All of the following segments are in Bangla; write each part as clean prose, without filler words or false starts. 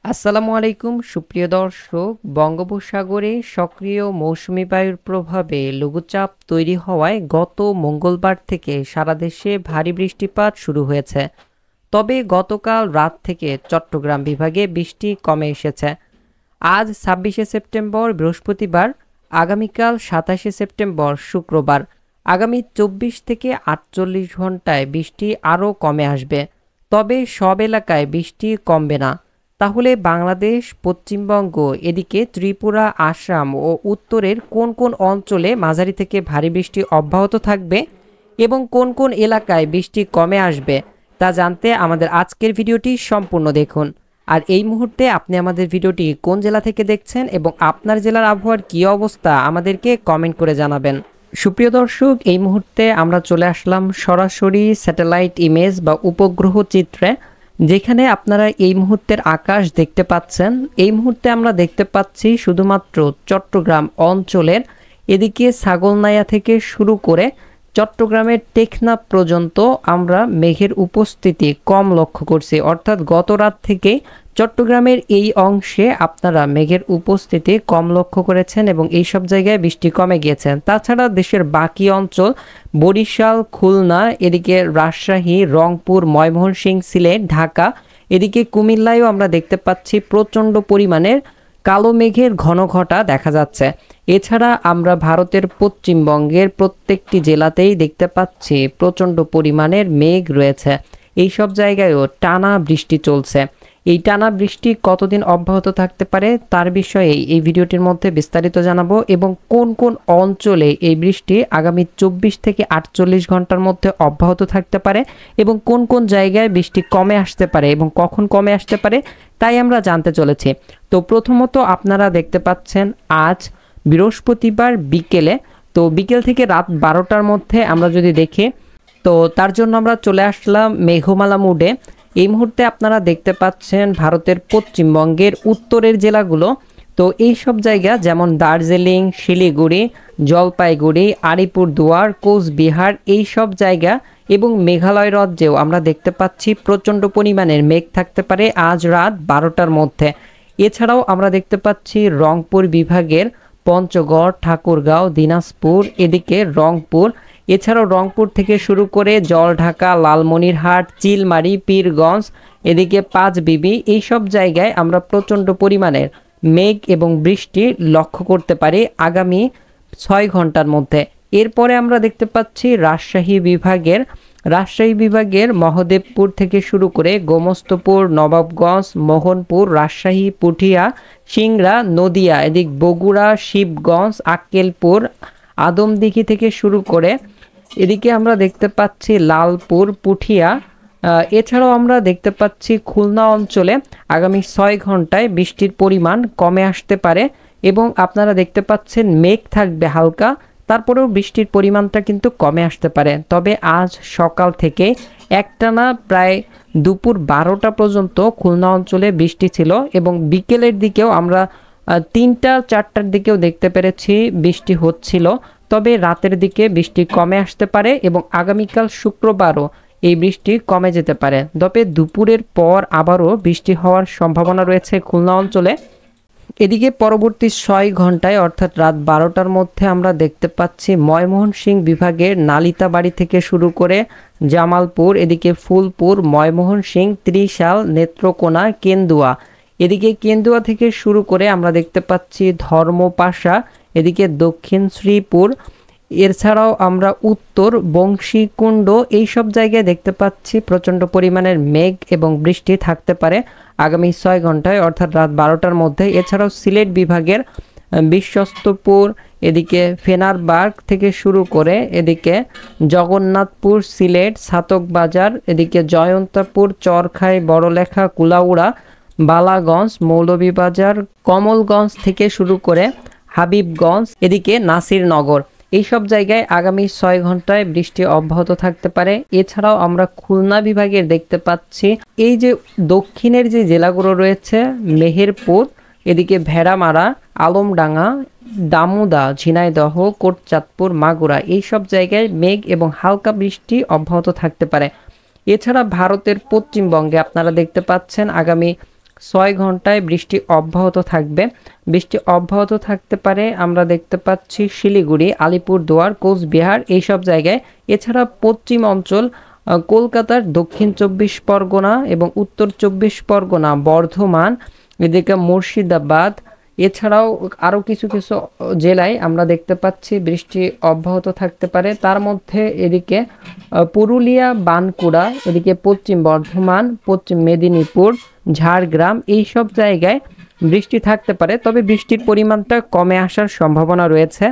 আসসালামু আলাইকুম সুপ্রিয় দর্শক। বঙ্গোপসাগরে সক্রিয় মৌসুমী বায়ুর প্রভাবে লঘুচাপ তৈরি হওয়ায় গত মঙ্গলবার থেকে সারা দেশে ভারী বৃষ্টিপাত শুরু হয়েছে। তবে গতকাল রাত থেকে চট্টগ্রাম বিভাগে বৃষ্টি কমে এসেছে। আজ ২৬শে সেপ্টেম্বর বৃহস্পতিবার, আগামীকাল ২৭শে সেপ্টেম্বর শুক্রবার আগামী ২৪ থেকে ৪৮ ঘন্টায় বৃষ্টি আরও কমে আসবে। তবে সব এলাকায় বৃষ্টি কমবে না। তাহলে বাংলাদেশ, পশ্চিমবঙ্গ, এদিকে ত্রিপুরা, আসাম ও উত্তরের কোন কোন অঞ্চলে মাঝারি থেকে ভারী বৃষ্টি অব্যাহত থাকবে এবং কোন কোন এলাকায় বৃষ্টি কমে আসবে তা জানতে আমাদের আজকের ভিডিওটি সম্পূর্ণ দেখুন। আর এই মুহূর্তে আপনি আমাদের ভিডিওটি কোন জেলা থেকে দেখছেন এবং আপনার জেলার আবহাওয়ার কী অবস্থা আমাদেরকে কমেন্ট করে জানাবেন। সুপ্রিয় দর্শক, এই মুহূর্তে আমরা চলে আসলাম সরাসরি স্যাটেলাইট ইমেজ বা উপগ্রহ চিত্রে, যেখানে আপনারা এই মুহূর্তের আকাশ দেখতে পাচ্ছেন। এই মুহূর্তে আমরা দেখতে পাচ্ছি শুধুমাত্র চট্টগ্রাম অঞ্চলের এদিকে ছাগলনাইয়া থেকে শুরু করে চট্টগ্রামের টেকনাফ পর্যন্ত আমরা মেঘের উপস্থিতি কম লক্ষ্য করছি। অর্থাৎ গত রাত থেকে চট্টগ্রামের এই অংশে আপনারা মেঘের উপস্থিতি কম লক্ষ্য করেছেন এবং এই সব জায়গায় বৃষ্টি কমে গিয়েছে। তাছাড়া দেশের বাকি অঞ্চল বরিশাল, খুলনা, এদিকে রাজশাহী, রংপুর, ময়মনসিংহ, সিলেট, ঢাকা, এদিকে কুমিল্লায়ও আমরা দেখতে পাচ্ছি প্রচণ্ড পরিমাণের কালো মেঘের ঘন ঘটা দেখা যাচ্ছে। এছাড়া আমরা ভারতের পশ্চিমবঙ্গের প্রত্যেকটি জেলাতেই দেখতে পাচ্ছি প্রচণ্ড পরিমাণের মেঘ রয়েছে। এই সব জায়গায়ও টানা বৃষ্টি চলছে। এই টানা বৃষ্টি কতদিন অব্যাহত থাকতে পারে তার বিষয়ে এই ভিডিওটির মধ্যে বিস্তারিত জানাবো এবং কোন কোন অঞ্চলে এই বৃষ্টি আগামী ২৪ থেকে ৪৮ ঘন্টার মধ্যে অব্যাহত থাকতে পারে এবং কোন কোন জায়গায় বৃষ্টি কমে আসতে পারে এবং কখন কমে আসতে পারে তাই আমরা জানতে চলেছি। তো প্রথমত আপনারা দেখতে পাচ্ছেন আজ বৃহস্পতিবার বিকেলে, তো বিকেল থেকে রাত ১২টার মধ্যে আমরা যদি দেখি, তো তার জন্য আমরা চলে আসলাম মেঘমালা মোডে। এই মুহূর্তে আপনারা দেখতে পাচ্ছেন ভারতের পশ্চিমবঙ্গের উত্তরের জেলাগুলো, তো এই সব জায়গা যেমন দার্জিলিং, শিলিগুড়ি, জলপাইগুড়ি, আলিপুরদুয়ার, কোচবিহার, এই সব জায়গা এবং মেঘালয় রাজ্যেও আমরা দেখতে পাচ্ছি প্রচণ্ড পরিমাণের মেঘ থাকতে পারে আজ রাত ১২টার মধ্যে। এছাড়াও আমরা দেখতে পাচ্ছি রংপুর বিভাগের পঞ্চগড়, ঠাকুরগাঁও, দিনাজপুর, এদিকে রংপুর, এছাড়াও রংপুর থেকে শুরু করে জলঢাকা, লালমনিরহাট, চিলমারি, পীরগঞ্জ, এদিকে পাঁচবিবি, এই সব জায়গায় আমরা প্রচণ্ড পরিমাণের মেঘ এবং বৃষ্টি লক্ষ্য করতে পারি আগামী ৬ ঘন্টার মধ্যে। এরপরে আমরা দেখতে পাচ্ছি রাজশাহী বিভাগের মহদেবপুর থেকে শুরু করে গোমস্তপুর, নবাবগঞ্জ, মোহনপুর, রাজশাহী, পুঠিয়া, সিংড়া, নদিয়া, এদিক বগুড়া, শিবগঞ্জ, আক্কেলপুর, আদমদিঘি থেকে শুরু করে এদিকে আমরা দেখতে পাচ্ছি লালপুর, পুঠিয়া, এছাড়াও আমরা দেখতে পাচ্ছি খুলনা অঞ্চলে আগামী ৬ ঘন্টায় বৃষ্টির পরিমাণ কমে আসতে পারে এবং আপনারা দেখতে পাচ্ছেন মেঘ থাকবে হালকা, তারপরেও বৃষ্টির পরিমাণটা কিন্তু কমে আসতে পারে। তবে আজ সকাল থেকে একটানা প্রায় দুপুর ১২টা পর্যন্ত খুলনা অঞ্চলে বৃষ্টি ছিল এবং বিকেলের দিকেও আমরা ৩টা ৪টার দিকেও দেখতে পেরেছি বৃষ্টি হচ্ছিল। তবে রাতের দিকে বৃষ্টি কমে আসতে পারে এবং আগামীকাল শুক্রবারও এই বৃষ্টি কমে যেতে পারে। তবে দুপুরের পর আবারও বৃষ্টি হওয়ার সম্ভাবনা রয়েছে খুলনা অঞ্চলে। এদিকে পরবর্তী ৬ ঘন্টায় অর্থাৎ রাত ১২টার মধ্যে আমরা দেখতে পাচ্ছি ময়মনসিংহ বিভাগের নালিতাবাড়ি থেকে শুরু করে জামালপুর, এদিকে ফুলপুর, ময়মনসিংহ, ত্রিশাল, নেত্রকোনা, কেন্দুয়া, এদিকে কেন্দুয়া থেকে শুরু করে আমরা দেখতে পাচ্ছি ধর্মপাশা, এদিকে দক্ষিণ শ্রীপুর, এছাড়াও আমরা উত্তর বংশীকুণ্ড, এই সব জায়গায় দেখতে পাচ্ছি প্রচণ্ড পরিমাণের মেঘ এবং বৃষ্টি থাকতে পারে আগামী ৬ ঘন্টায় অর্থাৎ রাত ১২টার মধ্যে। এছাড়াও সিলেট বিভাগের বিশ্বস্তপুর, এদিকে ফেনারবার্গ থেকে শুরু করে এদিকে জগন্নাথপুর, সিলেট, ছাতকবাজার, এদিকে জয়ন্তপুর, চরখাই, বড়লেখা, কুলাউড়া, বালাগঞ্জ, মৌলভীবাজার, কমলগঞ্জ থেকে শুরু করে হাবিবগঞ্জ, এদিকে নাসিরনগর, এই সব জায়গায় আগামী ৬ ঘন্টায় বৃষ্টি অব্যাহত থাকতে পারে। এছাড়াও আমরা খুলনা বিভাগের দেখতে পাচ্ছি এই যে দক্ষিণের যে জেলাগুলো রয়েছে মেহেরপুর, এদিকে ভেড়ামারা, আলমডাঙ্গা, দামুদা, ঝিনাইদহ, কোটচাঁদপুর, মাগুরা, এই সব জায়গায় মেঘ এবং হালকা বৃষ্টি অব্যাহত থাকতে পারে। এছাড়া ভারতের পশ্চিমবঙ্গে আপনারা দেখতে পাচ্ছেন আগামী 6 ঘন্টায় বৃষ্টি অব্যাহত থাকবে। বৃষ্টি অব্যাহত থাকতে পারে আমরা দেখতে পাচ্ছি শিলিগুড়ি, আলিপুরদুয়ার, কোচবিহার এইসব জায়গায়। এছাড়া পশ্চিম অঞ্চল কলকাতার দক্ষিণ 24 পরগনা এবং উত্তর 24 পরগনা, বর্ধমান, এদিকে মুর্শিদাবাদ, এছাড়াও আরও কিছু কিছু জেলায় আমরা দেখতে পাচ্ছি বৃষ্টি অব্যাহত থাকতে পারে। তার মধ্যে এদিকে পুরুলিয়া, বাঁকুড়া, এদিকে পশ্চিম বর্ধমান, পশ্চিম মেদিনীপুর, ঝাড়গ্রাম এইসব জায়গায় বৃষ্টি থাকতে পারে। তবে বৃষ্টির পরিমাণটা কমে আসার সম্ভাবনা রয়েছে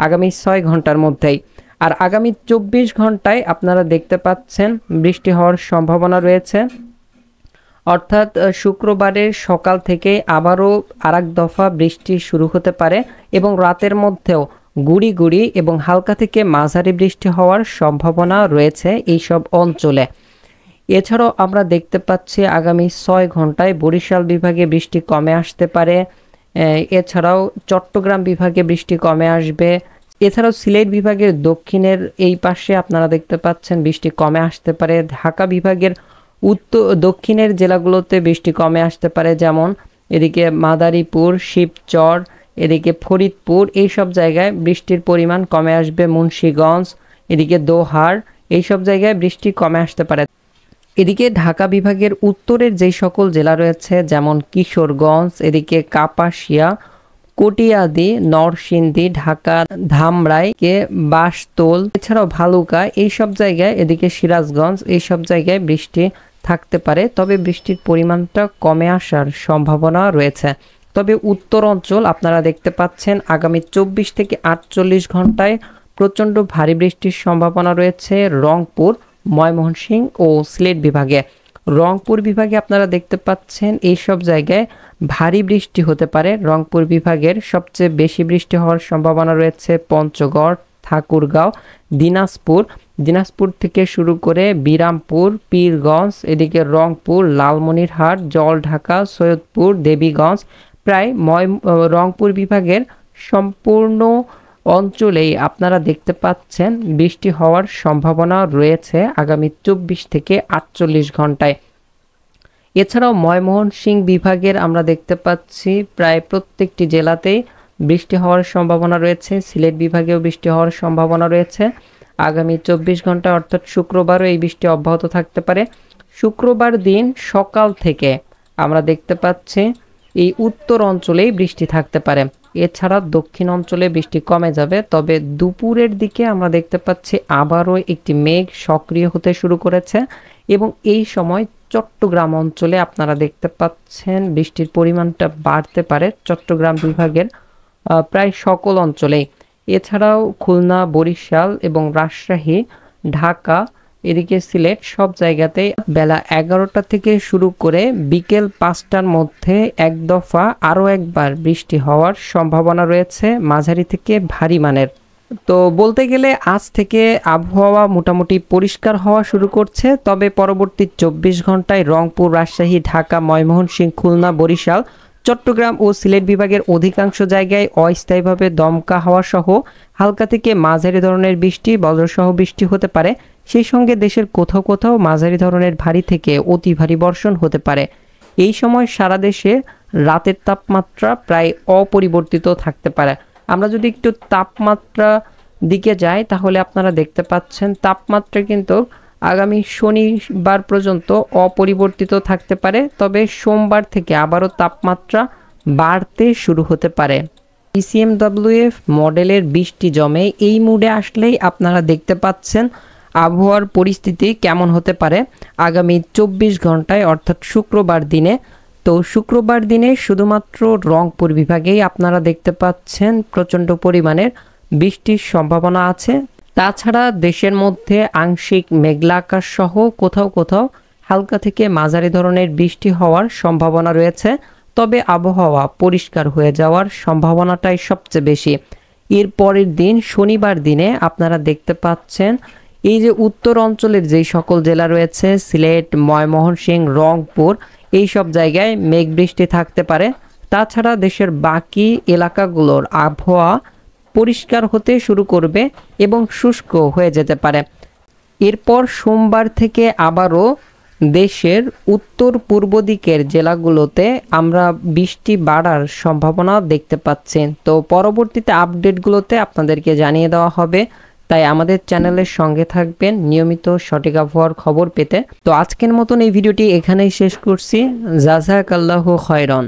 আগামী 6 ঘন্টার মধ্যেই। আর আগামী 24 ঘন্টায় আপনারা দেখতে পাচ্ছেন বৃষ্টি হওয়ার সম্ভাবনা রয়েছে। অর্থাৎ শুক্রবারের সকাল থেকে আবারও আরেক দফা বৃষ্টি শুরু হতে পারে এবং রাতের মধ্যেও গুড়ি গুড়ি এবং হালকা থেকে মাঝারি বৃষ্টি হওয়ার সম্ভাবনা রয়েছে এইসব অঞ্চলে। এছাড়াও আমরা দেখতে পাচ্ছি আগামী 6 ঘন্টায় বরিশাল বিভাগে বৃষ্টি কমে আসতে পারে। এছাড়াও চট্টগ্রাম বিভাগে বৃষ্টি কমে আসবে। এছাড়াও সিলেট বিভাগের দক্ষিণের এই পাশে আপনারা দেখতে পাচ্ছেন বৃষ্টি কমে আসতে পারে। ঢাকা বিভাগের দক্ষিণের জেলাগুলোতে বৃষ্টি কমে আসতে পারে, যেমন এদিকে মাদারীপুর, শিবচর, এদিকে ফরিদপুর এইসব জায়গায় বৃষ্টির পরিমাণ কমে আসবে। মুন্সিগঞ্জ, এদিকে দোহার এইসব জায়গায় বৃষ্টি কমে আসতে পারে। এদিকে ঢাকা বিভাগের উত্তরের যেই সকল জেলা রয়েছে যেমন কিশোরগঞ্জ, এদিকে কাপাসিয়া, কটিয়াদি, নরসিংদী, ঢাকা, ধামরাইকে, বাসতোল, এছাড়াও ভালুকা এইসব জায়গায়, এদিকে সিরাজগঞ্জ এইসব জায়গায় বৃষ্টি থাকতে পারে। তবে বৃষ্টির পরিমাণটা কমে আসার সম্ভাবনা রয়েছে। তবে উত্তর অঞ্চল আপনারা দেখতে পাচ্ছেন আগামী 24 থেকে 48 ঘন্টায় প্রচণ্ড ভারী বৃষ্টির সম্ভাবনা রয়েছে রংপুর, ময়মনসিংহ ও সিলেট বিভাগে। রংপুর বিভাগে আপনারা দেখতে পাচ্ছেন এইসব জায়গায় ভারী বৃষ্টি হতে পারে। রংপুর বিভাগের সবচেয়ে বেশি বৃষ্টি হওয়ার সম্ভাবনা রয়েছে পঞ্চগড়, ঠাকুরগাঁও, দিনাজপুর থেকে শুরু করে বিরামপুর, পীরগঞ্জ, এদিকে রংপুর, লালমনিরহাট, জলঢাকা, সৈয়দপুর, দেবীগঞ্জ। প্রায় রংপুর বিভাগের সম্পূর্ণ অঞ্চলেই আপনারা দেখতে পাচ্ছেন বৃষ্টি হওয়ার সম্ভাবনা রয়েছে আগামী 24 থেকে 48 ঘন্টায়। এছাড়াও ময়মনসিংহ বিভাগের আমরা দেখতে পাচ্ছি প্রায় প্রত্যেকটি জেলাতেই বৃষ্টি হওয়ার সম্ভাবনা রয়েছে। সিলেট বিভাগেও বৃষ্টি হওয়ার সম্ভাবনা রয়েছে আগামী 24 ঘন্টা, অর্থাৎ শুক্রবারও এই বৃষ্টি অব্যাহত থাকতে পারে। শুক্রবার দিন সকাল থেকে আমরা দেখতে পাচ্ছি এই উত্তর অঞ্চলেই বৃষ্টি থাকতে পারে। এছাড়া দক্ষিণ অঞ্চলে বৃষ্টি কমে যাবে। তবে দুপুরের দিকে আমরা দেখতে পাচ্ছি আবারও একটি মেঘ সক্রিয় হতে শুরু করেছে এবং এই সময় চট্টগ্রাম অঞ্চলে আপনারা দেখতে পাচ্ছেন বৃষ্টির পরিমাণটা বাড়তে পারে চট্টগ্রাম বিভাগের প্রায় সকল অঞ্চলেই। এছাড়াও খুলনা, বরিশাল এবং রাজশাহী, ঢাকা, এদিকে সিলেট সব জায়গাতে বেলা 11টা থেকে শুরু করে বিকেল 5টার মধ্যে এক দফা আরও একবার বৃষ্টি হওয়ার সম্ভাবনা রয়েছে মাঝারি থেকে ভারী মানের। তো বলতে গেলে আজ থেকে আবহাওয়া মোটামুটি পরিষ্কার হওয়া শুরু করছে। তবে পরবর্তী 24 ঘন্টায় রংপুর, রাজশাহী, ঢাকা, ময়মনসিংহ, খুলনা, বরিশাল, চট্টগ্রাম ও সিলেট বিভাগের অধিকাংশ জায়গায় অস্থায়ীভাবে দমকা হাওয়া সহ হালকা থেকে মাঝারি ধরনের বৃষ্টি, বজ্রসহ বৃষ্টি হতে পারে। সেই সঙ্গে দেশের কোথাও কোথাও মাঝারি ধরনের ভারী থেকে অতি ভারী বর্ষণ হতে পারে। এই সময় সারা দেশে রাতের তাপমাত্রা প্রায় অপরিবর্তিত থাকতে পারে। আমরা যদি একটু তাপমাত্রা দিকে যাই তাহলে আপনারা দেখতে পাচ্ছেন তাপমাত্রা কিন্তু আগামী শনিবার পর্যন্ত অপরিবর্তিত থাকতে পারে। তবে সোমবার থেকে আবারও তাপমাত্রা বাড়তে শুরু হতে পারে। PCMWF মডেলের বৃষ্টি জমে এই মুডে আসলেই আপনারা দেখতে পাচ্ছেন আবহাওয়ার পরিস্থিতি কেমন হতে পারে আগামী 24 ঘন্টায়, অর্থাৎ শুক্রবার দিনে। তো শুক্রবার দিনে শুধুমাত্র রংপুর বিভাগেই আপনারা দেখতে পাচ্ছেন প্রচণ্ড পরিমাণের বৃষ্টির সম্ভাবনা আছে। তাছাড়া দেশের মধ্যে আংশিক মেঘলা আকাশ সহ কোথাও কোথাও হালকা থেকে মাঝারি ধরনের বৃষ্টি হওয়ার সম্ভাবনা রয়েছে। তবে আবহাওয়া পরিষ্কার হয়ে যাওয়ার সম্ভাবনাটাই সবচেয়ে বেশি। এর পরের দিন শনিবার দিনে আপনারা দেখতে পাচ্ছেন এই যে উত্তর অঞ্চলের যেই সকল জেলা রয়েছে সিলেট, ময়মনসিংহ, রংপুর এই সব জায়গায় মেঘ বৃষ্টি থাকতে পারে। তাছাড়া দেশের বাকি এলাকাগুলোর আবহাওয়া পরিষ্কার হতে শুরু করবে এবং শুষ্ক হয়ে যেতে পারে। এরপর সোমবার থেকে আবারও দেশের উত্তর পূর্ব দিকের জেলাগুলোতে আমরা বৃষ্টি বাড়ার সম্ভাবনা দেখতে পাচ্ছি। তো পরবর্তীতে আপডেটগুলোতে আপনাদেরকে জানিয়ে দেওয়া হবে, তাই আমাদের চ্যানেলের সঙ্গে থাকবেন নিয়মিত সঠিক আবহাওয়ার খবর পেতে। তো আজকের মতন এই ভিডিওটি এখানেই শেষ করছি। জাযাকাল্লাহু খায়রান।